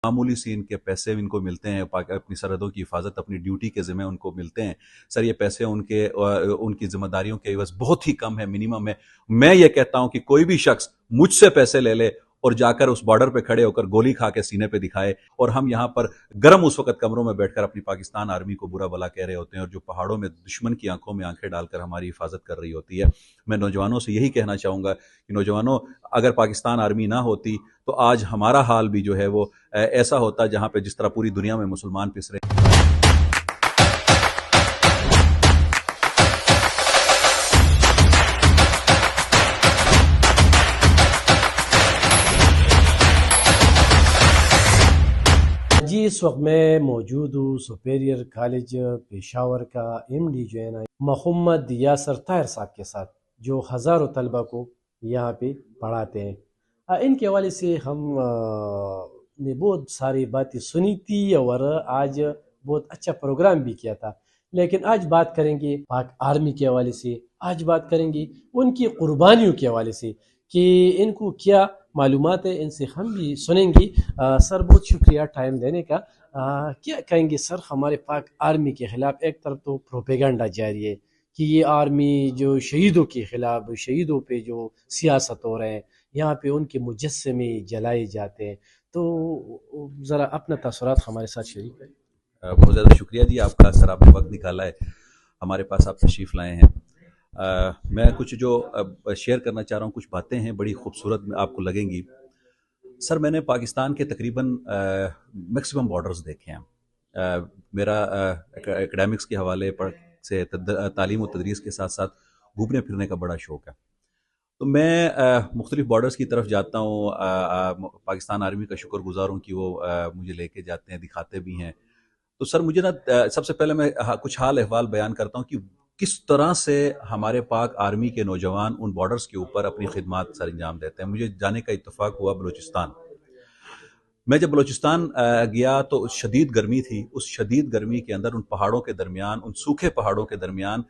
मामूली सी इनके पैसे इनको मिलते हैं, अपनी सरहदों की हिफाजत अपनी ड्यूटी के ज़िम्मे उनको मिलते हैं। सर ये पैसे उनकी ज़िम्मेदारियों के एवज़ बहुत ही कम है, मिनिमम है। मैं ये कहता हूँ कि कोई भी शख्स मुझसे पैसे ले ले और जाकर उस बॉर्डर पे खड़े होकर गोली खा के सीने पे दिखाए, और हम यहाँ पर गर्म उस वक्त कमरों में बैठकर अपनी पाकिस्तान आर्मी को बुरा भला कह रहे होते हैं, और जो पहाड़ों में दुश्मन की आंखों में आंखें डालकर हमारी हिफाजत कर रही होती है। मैं नौजवानों से यही कहना चाहूँगा कि नौजवानों, अगर पाकिस्तान आर्मी ना होती तो आज हमारा हाल भी जो है वो ऐसा होता जहाँ पे जिस तरह पूरी दुनिया में मुसलमान पिस रहे हैं। जी इस वक्त मैं मौजूद हूँ सुपेरियर कॉलेज पेशावर का एमडी जो है ना मोहम्मद यासर ताहिर साहब के साथ, जो हज़ारों तलबा को यहाँ पे पढ़ाते हैं। इनके हवाले से हम ने बहुत सारी बातें सुनी थी और आज बहुत अच्छा प्रोग्राम भी किया था। लेकिन आज बात करेंगे पाक आर्मी के हवाले से, आज बात करेंगे उनकी कुर्बानियों के हवाले से कि इनको क्या मालूमात है, इनसे हम भी सुनेंगे। सर बहुत शुक्रिया टाइम देने का। क्या कहेंगे सर हमारे पाक आर्मी के खिलाफ? एक तरफ तो प्रोपेगेंडा जारी है कि ये आर्मी जो शहीदों के खिलाफ, शहीदों पे जो सियासत हो रहे हैं, यहाँ पे उनके मुजस्समे जलाए जाते हैं, तो ज़रा अपना तसव्वुरात हमारे साथ शेयर करें। बहुत ज़्यादा शुक्रिया जी आपका, सर आपने वक्त निकाला है, हमारे पास आप तशरीफ़ लाए हैं। मैं कुछ जो शेयर करना चाह रहा हूँ, कुछ बातें हैं बड़ी खूबसूरत आपको लगेंगी। सर मैंने पाकिस्तान के तकरीबन मैक्सिमम बॉर्डर्स देखे हैं। मेरा एकेडमिक्स के हवाले पर से तालीम और तदरीस के साथ साथ घूमने फिरने का बड़ा शौक़ है। तो मैं मुख्तलिफ बॉर्डर्स की तरफ जाता हूँ। पाकिस्तान आर्मी का शुक्रगुजार हूँ कि वो मुझे लेके जाते हैं, दिखाते भी हैं। तो सर मुझे ना सबसे पहले मैं कुछ हाल अहवाल बयान करता हूँ कि किस तरह से हमारे पाक आर्मी के नौजवान उन बॉर्डर्स के ऊपर अपनी खिदमत सर अंजाम देते हैं। मुझे जाने का इत्तेफाक हुआ बलूचिस्तान। मैं जब बलूचिस्तान गया तो शदीद गर्मी थी। उस शदीद गर्मी के अंदर उन पहाड़ों के दरमियान, उन सूखे पहाड़ों के दरमियान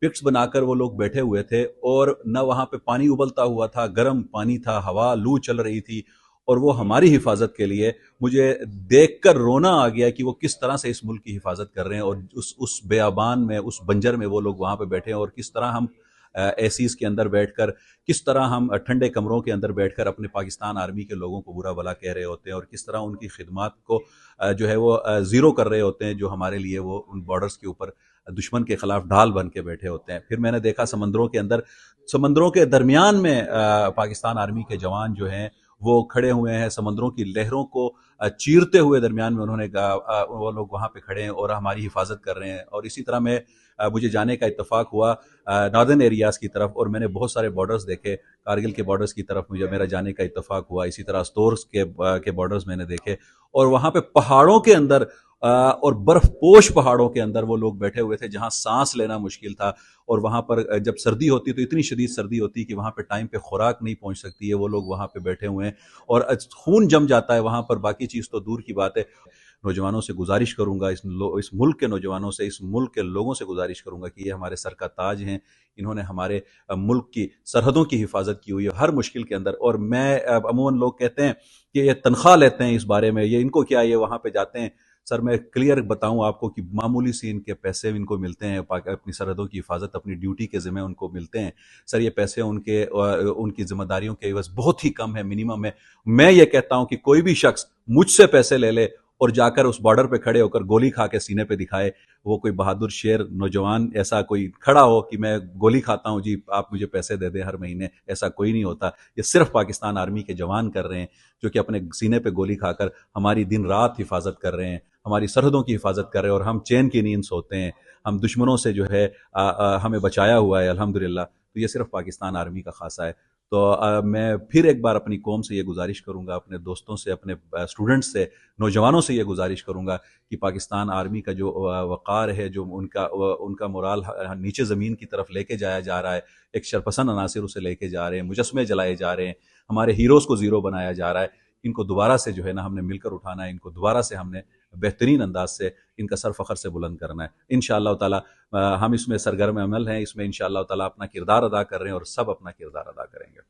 पिट्स बनाकर वो लोग बैठे हुए थे, और न वहाँ पे पानी उबलता हुआ था, गर्म पानी था, हवा लू चल रही थी, और वो हमारी हिफाजत के लिए, मुझे देखकर रोना आ गया कि वो किस तरह से इस मुल्क की हिफाजत कर रहे हैं, और उस बेआबान में, उस बंजर में वो लोग वहाँ पे बैठे हैं, और किस तरह हम एसीज के अंदर बैठकर, किस तरह हम ठंडे कमरों के अंदर बैठकर अपने पाकिस्तान आर्मी के लोगों को बुरा भला कह रहे होते हैं, और किस तरह उनकी खिदमत को जो है वो ज़ीरो कर रहे होते हैं, जो हमारे लिए वो उन बॉर्डर्स के ऊपर दुश्मन के खिलाफ ढाल बन के बैठे होते हैं। फिर मैंने देखा समंदरों के अंदर, समंदरों के दरमियान में पाकिस्तान आर्मी के जवान जो हैं वो खड़े हुए हैं, समंदरों की लहरों को चीरते हुए दरमियान में उन्होंने वो लोग वहाँ पे खड़े हैं और हमारी हिफाजत कर रहे हैं। और इसी तरह मैं मुझे जाने का इत्तेफाक हुआ नॉर्दर्न एरियाज़ की तरफ, और मैंने बहुत सारे बॉर्डर्स देखे। कारगिल के बॉर्डर्स की तरफ मेरा जाने का इत्तेफाक हुआ। इसी तरह स्टोर्स के बॉर्डर्स मैंने देखे, और वहाँ पे पहाड़ों के अंदर और बर्फपोश पहाड़ों के अंदर वो लोग बैठे हुए थे जहाँ सांस लेना मुश्किल था। और वहाँ पर जब सर्दी होती तो इतनी शदीद सर्दी होती कि वहाँ पे टाइम पे खुराक नहीं पहुँच सकती है। वो लोग वहाँ पे बैठे हुए हैं और खून जम जाता है वहाँ पर, बाकी चीज़ तो दूर की बात है। नौजवानों से गुजारिश करूंगा, इस मुल्क के नौजवानों से, इस मुल्क के लोगों से गुजारिश करूंगा कि ये हमारे सर का ताज हैं। इन्होंने हमारे मुल्क की सरहदों की हिफाजत की हुई है हर मुश्किल के अंदर। और मैं अमूमन लोग कहते हैं कि ये तनख्वाह लेते हैं इस बारे में, ये इनको क्या, ये वहाँ पे जाते हैं। सर मैं क्लियर बताऊं आपको कि मामूली सी इनके पैसे इनको मिलते हैं, अपनी सरहदों की हिफाजत अपनी ड्यूटी के ज़िम्मे उनको मिलते हैं। सर ये पैसे उनकी जिम्मेदारियों के एवज़ बहुत ही कम है, मिनिमम है। मैं ये कहता हूं कि कोई भी शख्स मुझसे पैसे ले ले और जाकर उस बॉर्डर पे खड़े होकर गोली खा के सीने पे दिखाए, वो कोई बहादुर शेर नौजवान ऐसा कोई खड़ा हो कि मैं गोली खाता हूं जी, आप मुझे पैसे दे दें हर महीने, ऐसा कोई नहीं होता। ये सिर्फ पाकिस्तान आर्मी के जवान कर रहे हैं, जो कि अपने सीने पे गोली खाकर हमारी दिन रात हिफाजत कर रहे हैं, हमारी सरहदों की हिफाजत कर रहे हैं, और हम चैन की नींद सोते हैं। हम दुश्मनों से जो है हमें बचाया हुआ है अल्हम्दुलिल्लाह। तो ये सिर्फ पाकिस्तान आर्मी का खासा है। तो मैं फिर एक बार अपनी कौम से ये गुजारिश करूंगा, अपने दोस्तों से, अपने स्टूडेंट्स से, नौजवानों से ये गुजारिश करूंगा कि पाकिस्तान आर्मी का जो वक़ार है, जो उनका मोराल नीचे ज़मीन की तरफ लेके जाया जा रहा है, एक शरपसंद अनासिर उसे लेके जा रहे हैं, मुजस्समे जलाए जा रहे हैं, हमारे हीरोज़ को ज़ीरो बनाया जा रहा है। इनको दोबारा से जो है ना हमने मिलकर उठाना है, इनको दोबारा से हमने बेहतरीन अंदाज से इनका सर फ़ख्र से बुलंद करना है। इंशाअल्लाह ताला हम इसमें सरगर्म अमल हैं, इसमें इंशाअल्लाह ताला अपना किरदार अदा कर रहे हैं और सब अपना किरदार अदा करेंगे।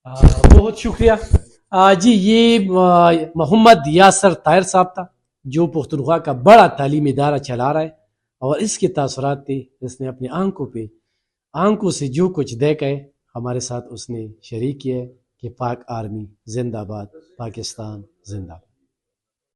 بہت شکریہ جی. یہ محمد یاسر طاہر صاحب تھا جو پختونخوا کا بڑا تعلیمی ادارہ چلا رہا ہے، اور اس کے تاثرات تھے اس نے اپنی آنکھوں سے جو کچھ دیکھا ہے ہمارے ساتھ اس نے شریک کیا ہے کہ پاک آرمی زندہ باد، پاکستان زندہ باد.